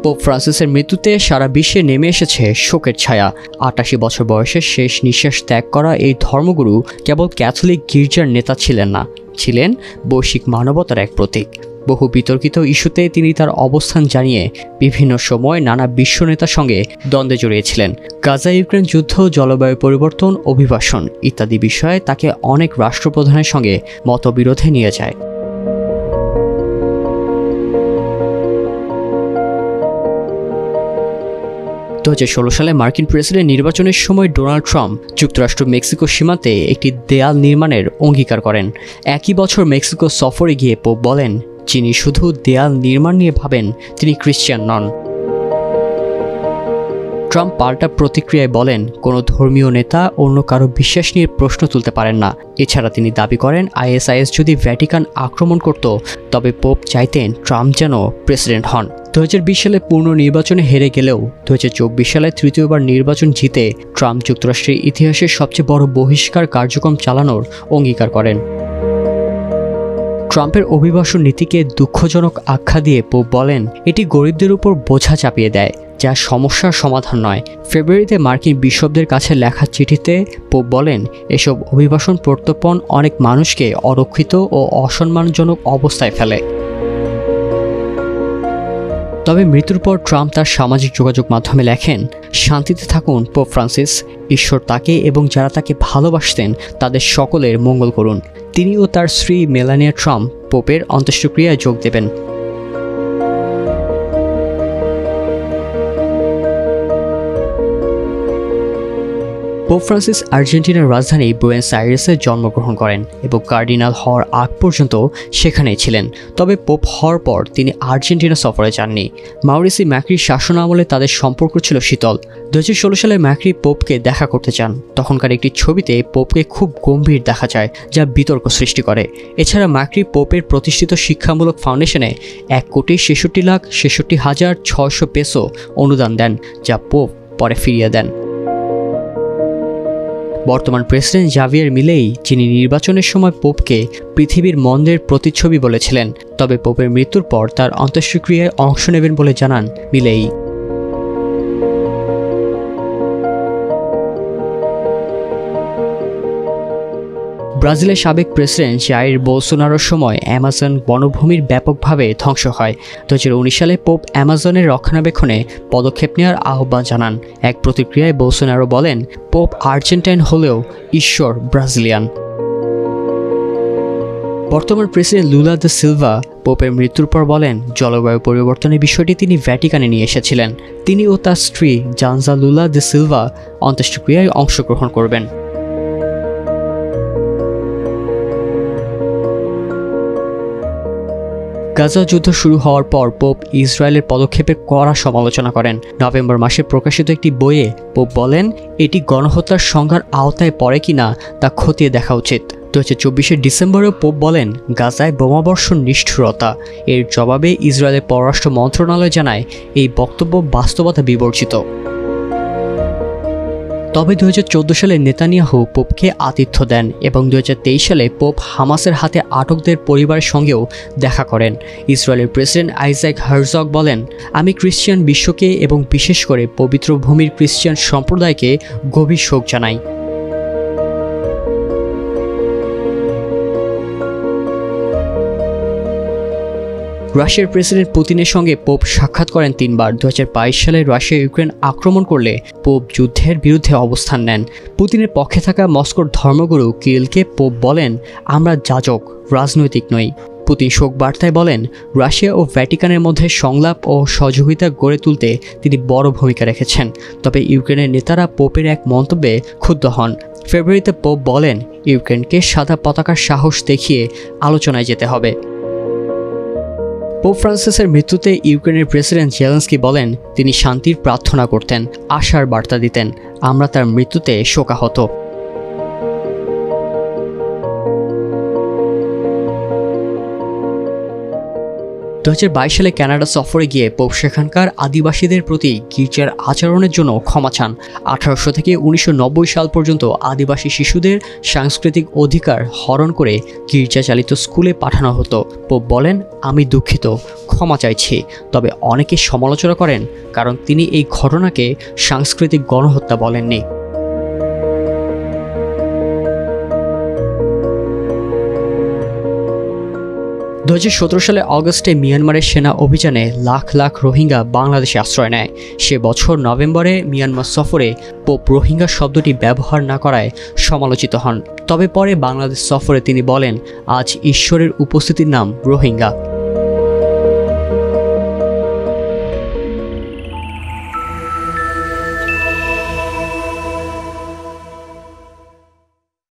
Pope ফ্রান্সিসের মৃত্যুতে সারা বিশ্বে নেমে এসেছে শোকের ছায়া। ৮৮ বছর বয়সে শেষ নিঃশ্বাস ত্যাগ করা এই ধর্মগুরু কেবল ক্যাথলিক গির্জার নেতা ছিলেন না, ছিলেন বৈশ্বিক মানবতার এক প্রতীক। বহু বিতর্কিত ইস্যুতে তিনি তার অবস্থান জানিয়ে বিভিন্ন সময় নানা বিশ্ব নেতার সঙ্গে দ্বন্দ্বে জড়িয়েছিলেন। গাজা ইউক্রেন যুদ্ধ, জলবায়ু পরিবর্তন, অভিবাসন ইত্যাদি বিষয়ে তাকে অনেক রাষ্ট্রপ্রধানের সঙ্গে মতবিরোধে নিয়ে যায়। 2016 সালে মার্কিন প্রেসিডেন্ট নির্বাচনের সময় ডোনাল্ড ট্রাম্প যুক্তরাষ্ট্র মেক্সিকো সীমান্তে একটি দেয়াল নির্মাণের অঙ্গীকার করেন। একই বছর মেক্সিকো সফরে গিয়ে পোপ বলেন, যিনি শুধু দেয়াল নির্মাণ নিয়ে ভাবেন তিনি খ্রিস্টান নন। ট্রাম্প পাল্টা প্রতিক্রিয়ায় বলেন, কোনো ধর্মীয় নেতা অন্য কারো বিশ্বাস নিয়ে প্রশ্ন তুলতে পারেন না। এছাড়া তিনি দাবি করেন, আইএসআইএস যদি ভ্যাটিকান আক্রমণ করত তবে পোপ চাইতেন ট্রাম্প যেন প্রেসিডেন্ট হন। 2020 সালে পূর্ণ নির্বাচনে হেরে গেলেও 2024 সালে তৃতীয়বার নির্বাচন জিতে ট্রাম্প যুক্তরাষ্ট্রের ইতিহাসের সবচেয়ে বড় বহিষ্কার কার্যক্রম চালানোর অঙ্গীকার করেন। ট্রাম্পের অভিবাসন নীতিকে দুঃখজনক আখ্যা দিয়ে পোপ বলেন, এটি গরিবদের উপর বোঝা চাপিয়ে দেয়, যা সমস্যার সমাধান নয়। ফেব্রুয়ারিতে মার্কিন বিশপদের কাছে লেখা চিঠিতে পোপ বলেন, এসব অভিবাসন প্রত্যর্পণ অনেক মানুষকে অরক্ষিত ও অসম্মানজনক অবস্থায় ফেলে। তবে মৃত্যুর পর ট্রাম্প তার সামাজিক যোগাযোগ মাধ্যমে লেখেন, শান্তিতে থাকুন পোপ ফ্রান্সিস, ঈশ্বর তাকে এবং যারা তাকে ভালোবাসতেন তাদের সকলের মঙ্গল করুন। তিনি ও তার স্ত্রী মেলানিয়া ট্রাম্প পোপের অন্ত্যেষ্টিক্রিয়ায় যোগ দেবেন। পোপ ফ্রান্সিস আর্জেন্টিনার রাজধানী বুয়েনোস আইরেসে জন্মগ্রহণ করেন এবং কার্ডিনাল হওয়ার আগ পর্যন্ত সেখানেই ছিলেন। তবে পোপ হওয়ার পর তিনি আর্জেন্টিনা সফরে যাননি। মাউরিসি ম্যাক্রির শাসন আমলে তাদের সম্পর্ক ছিল শীতল। 2016 সালে ম্যাক্রি পোপকে দেখা করতে চান। তখনকার একটি ছবিতে পোপকে খুব গম্ভীর দেখা যায়, যা বিতর্ক সৃষ্টি করে। এছাড়া ম্যাক্রি পোপের প্রতিষ্ঠিত শিক্ষামূলক ফাউন্ডেশনে 1,66,66,600 পেসো অনুদান দেন, যা পোপ পরে ফিরিয়ে দেন। বর্তমান প্রেসিডেন্ট জাভিয়ার মিলেই, যিনি নির্বাচনের সময় পোপকে পৃথিবীর মন্দের প্রতিচ্ছবি বলেছিলেন, তবে পোপের মৃত্যুর পর তার অন্ত্যেষ্টিক্রিয়ায় অংশ নেবেন বলে জানান মিলেই। ব্রাজিলের সাবেক প্রেসিডেন্ট জাইর বোলসোনারোর সময় অ্যামাজন বনভূমির ব্যাপকভাবে ধ্বংস হয়। 2019 সালে পোপ অ্যামাজনের রক্ষণাবেক্ষণে পদক্ষেপ নেওয়ার আহ্বান জানান। এক প্রতিক্রিয়ায় বোলসোনারো বলেন, পোপ আর্জেন্টাইন হলেও ঈশ্বর ব্রাজিলিয়ান। বর্তমান প্রেসিডেন্ট লুলা দা সিলভা পোপের মৃত্যুর পর বলেন, জলবায়ু পরিবর্তনের বিষয়টি তিনি ভ্যাটিকানে নিয়ে এসেছিলেন। তিনি ও তার স্ত্রী জানজা লুলা দা সিলভা অন্ত্যেষ্টিক্রিয়ায় অংশগ্রহণ করবেন। গাজা যুদ্ধ শুরু হওয়ার পর পোপ ইসরায়েলের পদক্ষেপের কড়া সমালোচনা করেন। নভেম্বর মাসে প্রকাশিত একটি বইয়ে পোপ বলেন, এটি গণহত্যার সংজ্ঞার আওতায় পড়ে কিনা তা খতিয়ে দেখা উচিত। 2024 ডিসেম্বরেও পোপ বলেন, গাজায় বোমাবর্ষণ নিষ্ঠুরতা। এর জবাবে ইসরায়েলের পররাষ্ট্র মন্ত্রণালয় জানায়, এই বক্তব্য বাস্তবতা বিবর্জিত। তবে 2014 সালে নেতানিয়াহু পোপকে আতিথ্য দেন এবং 2023 সালে পোপ হামাসের হাতে আটকদের পরিবারের সঙ্গেও দেখা করেন। ইসরায়েলের প্রেসিডেন্ট আইজাক হারজগ বলেন, আমি খ্রিস্টান বিশ্বকে এবং বিশেষ করে পবিত্র ভূমির খ্রিস্টান সম্প্রদায়কে গভীর শোক জানাই। রাশিয়ার প্রেসিডেন্ট পুতিনের সঙ্গে পোপ সাক্ষাৎ করেন 3 বার। 2022 সালে রাশিয়া ইউক্রেন আক্রমণ করলে পোপ যুদ্ধের বিরুদ্ধে অবস্থান নেন। পুতিনের পক্ষে থাকা মস্কোর ধর্মগুরু কিরিলকে পোপ বলেন, আমরা যাজক, রাজনৈতিক নই। পুতিন শোক বার্তায় বলেন, রাশিয়া ও ভ্যাটিকানের মধ্যে সংলাপ ও সহযোগিতা গড়ে তুলতে তিনি বড় ভূমিকা রেখেছেন। তবে ইউক্রেনের নেতারা পোপের এক মন্তব্যে ক্ষুব্ধ হন। ফেব্রুয়ারিতে পোপ বলেন, ইউক্রেনকে সাদা পতাকার সাহস দেখিয়ে আলোচনায় যেতে হবে। পোপ ফ্রান্সিসের মৃত্যুতে ইউক্রেনের প্রেসিডেন্ট জেলেনস্কি বলেন, তিনি শান্তির প্রার্থনা করতেন, আশার বার্তা দিতেন। আমরা তার মৃত্যুতে শোকাহত। 2022 সালে কানাডা সফরে গিয়ে পোপ সেখানকার আদিবাসীদের প্রতি গির্জার আচরণের জন্য ক্ষমা চান। 1800 থেকে 1990 সাল পর্যন্ত আদিবাসী শিশুদের সাংস্কৃতিক অধিকার হরণ করে গির্জা চালিত স্কুলে পাঠানো হতো। পোপ বলেন, আমি দুঃখিত, ক্ষমা চাইছি। তবে অনেকে সমালোচনা করেন কারণ তিনি এই ঘটনাকে সাংস্কৃতিক গণহত্যা বলেননি। 2017 সালে অগস্টে মিয়ানমারের সেনা অভিযানে লাখ লাখ রোহিঙ্গা বাংলাদেশে আশ্রয় নেয়। সে বছর নভেম্বরে মিয়ানমার সফরে পোপ রোহিঙ্গা শব্দটি ব্যবহার না করায় সমালোচিত হন। তবে পরে বাংলাদেশ সফরে তিনি বলেন, আজ ঈশ্বরের উপস্থিতির নাম রোহিঙ্গা।